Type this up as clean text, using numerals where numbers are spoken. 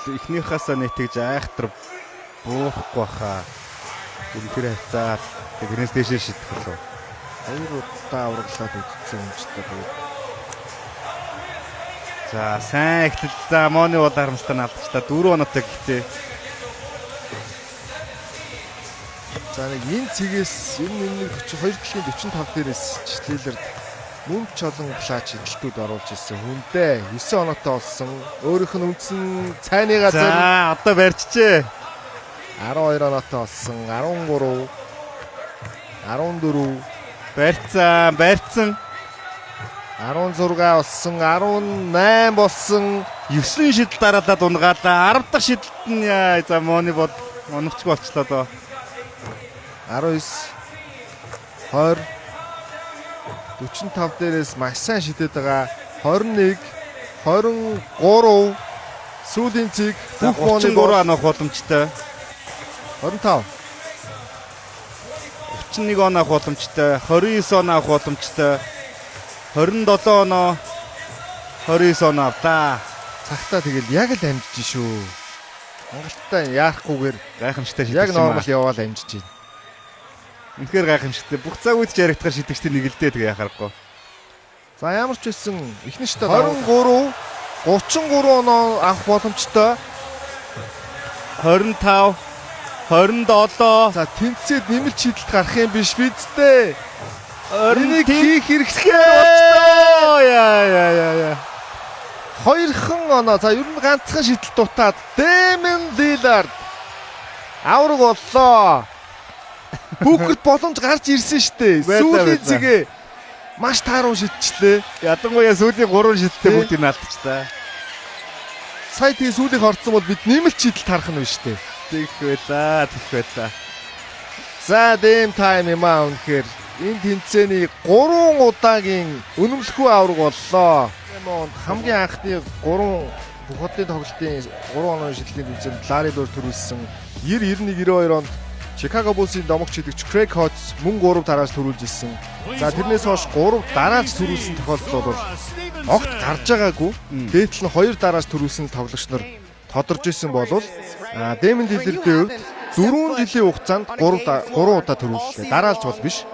эхнийхээс нэг тэгж айхтар буухгүй хаа. Үнэхээр хацаад тэрнээс дэшээ шидэх болов. Хоёр удаа авраглаад үзсэн юм ч гэдэг. За сайн эхлэл. За Моны бол харамстай алдчихлаа. 4 оноотой гэхдээ. За нэг энэ цэгээс 42 дэлхийн 45 дээрээс Лилард мөн чолон флаш хилтүүд оруулж ирсэн. Хүндээ 9 оноотой болсон. Өөрийнх нь үндсэн цайны газар. За одоо барьчихжээ. 12 оноотой болсон. 13 14 барьцсан 16 болсон, 18 болсон, 9 шидэл дараалаад унгаалаа. 10 дахь шидэлт нь за Моны бол оновчгүй болчлоо доо. 19 20 45 дээрээс маш сайн шидэд байгаа. 21 23 сүүлийн цэг бүх Моны 33 оноо боломжтой. 25 31 оноо боломжтой. 29 оноо боломжтой. 27 оноо 29 оноо авлаа. цагтаа тэгэл яг л амжиж шүү. Хангалттай яахгүйгээр Гайхамшигтай шидэж яг нормал яваал амжиж байна. Үнэхээр гайхамшигтай. Бүх цаг үед ч яригдахаар шидэгчтэй нэг л дээ тэгээ яхахгүй. За ямар ч байсан эхний шатад 23 33 оноо авах боломжтой. 25 27 За тэнцээд нэмэлт шидэлт гарах юм биш бидтэй. Энийг хийх хэрэгтэй болчлоо. Яа. Хоёрхан оноо. За ер нь ганцхан шидэлт дутаад Дэмэн Лилард авраг боллоо. Бүгд боломж гарч ирсэн штэ. Сүүлийн цэгээ маш тааруу шидчихлээ. Ядангуяа сүүлийн 3 шидэлтээ бүгдийг нь алдчихлаа. Сая тэгээ сүүлийнх орцсон бол бид нэмэлт шидэлт харах нь биш штэ. Тэгх байлаа. За дэм тайм юм аа үнэхээр энэ тэмцээний 3 удаагийн үнэмлэхүй авраг боллоо. Хамгийн анхны 3 бүх хотын тоглолтын 3 оноо шидэлтийн тэмцээнд Ларри Бёрд төрүүлсэн 90-91-92 онд Chicago Bulls-ийн домогч хэдэгч Craig Hodges мөн 3 дарааж төрүүлж ирсэн. За тэрнээс хойш 3 дарааж төрүүлсэн тохиолдол бол огт гарч байгаагүй. Дээдл нь 2 дарааж төрүүлсэн тоглогч нар тодорж исэн болвол Дэмэн Лилардийн хувьд 4 жилийн хугацаанд 3 удаа төрүүллээ. Дараалж бол биш.